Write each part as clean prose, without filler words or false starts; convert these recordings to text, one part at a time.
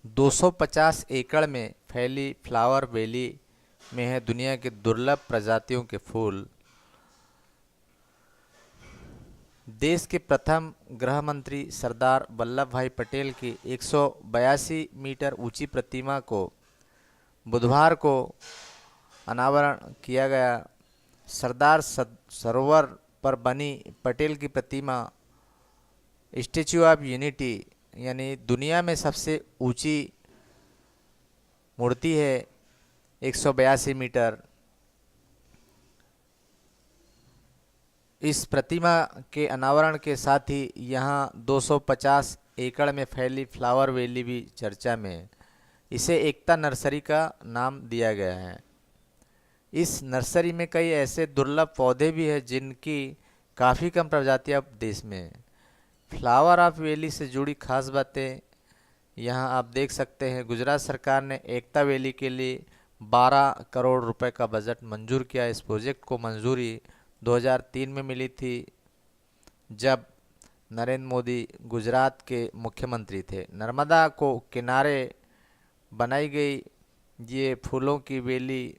250 एकड़ में फैली फ्लावर वैली में है दुनिया के दुर्लभ प्रजातियों के फूल। देश के प्रथम गृह मंत्री सरदार वल्लभ भाई पटेल की 182 मीटर ऊंची प्रतिमा को बुधवार को अनावरण किया गया। सरदार सरोवर पर बनी पटेल की प्रतिमा स्टैच्यू ऑफ यूनिटी यानी दुनिया में सबसे ऊंची मूर्ति है, 182 मीटर। इस प्रतिमा के अनावरण के साथ ही यहाँ 250 एकड़ में फैली फ्लावर वैली भी चर्चा में है। इसे एकता नर्सरी का नाम दिया गया है। इस नर्सरी में कई ऐसे दुर्लभ पौधे भी हैं जिनकी काफ़ी कम प्रजातियां देश में हैं। फ्लावर ऑफ वैली से जुड़ी खास बातें यहाँ आप देख सकते हैं। गुजरात सरकार ने एकता वैली के लिए 12 करोड़ रुपए का बजट मंजूर किया। इस प्रोजेक्ट को मंजूरी 2003 में मिली थी, जब नरेंद्र मोदी गुजरात के मुख्यमंत्री थे। नर्मदा को किनारे बनाई गई ये फूलों की वैली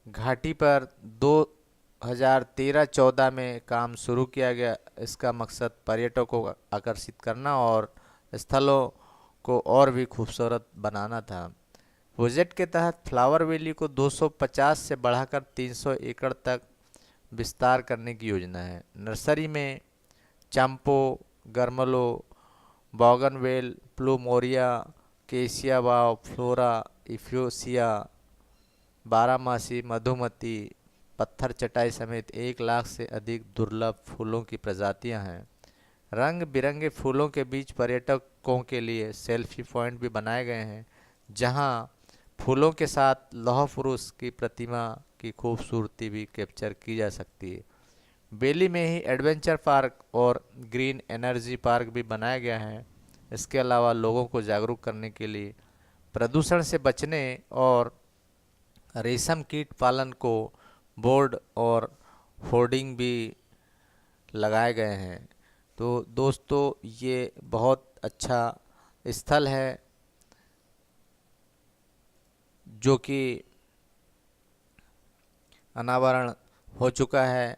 घाटी पर 2013-14 में काम शुरू किया गया। इसका मकसद पर्यटकों को आकर्षित करना और स्थलों को और भी खूबसूरत बनाना था। प्रोजेक्ट के तहत फ्लावर वैली को 250 से बढ़ाकर 300 एकड़ तक विस्तार करने की योजना है। नर्सरी में चंपो, गर्मलो, बोगनवेल, प्लूमोरिया, केसिया वाव, फ्लोरा, इफ्यूसिया, बारहमासी, मधुमती, पत्थर चटाई समेत 1 लाख से अधिक दुर्लभ फूलों की प्रजातियां हैं। रंग बिरंगे फूलों के बीच पर्यटकों के लिए सेल्फी पॉइंट भी बनाए गए हैं, जहां फूलों के साथ लौह पुरुष की प्रतिमा की खूबसूरती भी कैप्चर की जा सकती है। बेली में ही एडवेंचर पार्क और ग्रीन एनर्जी पार्क भी बनाया गया है। इसके अलावा लोगों को जागरूक करने के लिए प्रदूषण से बचने और रेशम कीट पालन को बोर्ड और होर्डिंग भी लगाए गए हैं। तो दोस्तों, ये बहुत अच्छा स्थल है जो कि अनावरण हो चुका है।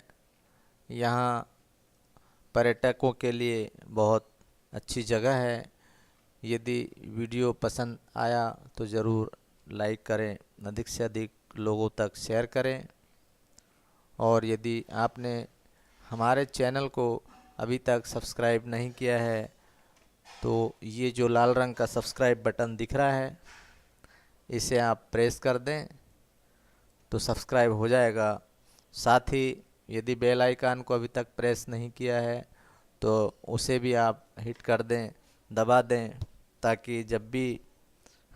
यहाँ पर्यटकों के लिए बहुत अच्छी जगह है। यदि वीडियो पसंद आया तो ज़रूर लाइक करें, अधिक से अधिक लोगों तक शेयर करें। और यदि आपने हमारे चैनल को अभी तक सब्सक्राइब नहीं किया है तो ये जो लाल रंग का सब्सक्राइब बटन दिख रहा है, इसे आप प्रेस कर दें तो सब्सक्राइब हो जाएगा। साथ ही यदि बेल आइकन को अभी तक प्रेस नहीं किया है तो उसे भी आप हिट कर दें, दबा दें, ताकि जब भी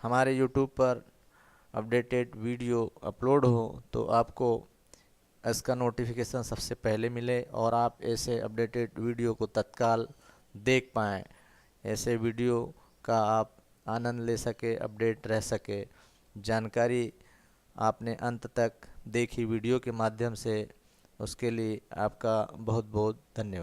हमारे यूट्यूब पर अपडेटेड वीडियो अपलोड हो तो आपको इसका नोटिफिकेशन सबसे पहले मिले और आप ऐसे अपडेटेड वीडियो को तत्काल देख पाएँ। ऐसे वीडियो का आप आनंद ले सके, अपडेट रह सके। जानकारी आपने अंत तक देखी वीडियो के माध्यम से, उसके लिए आपका बहुत बहुत धन्यवाद।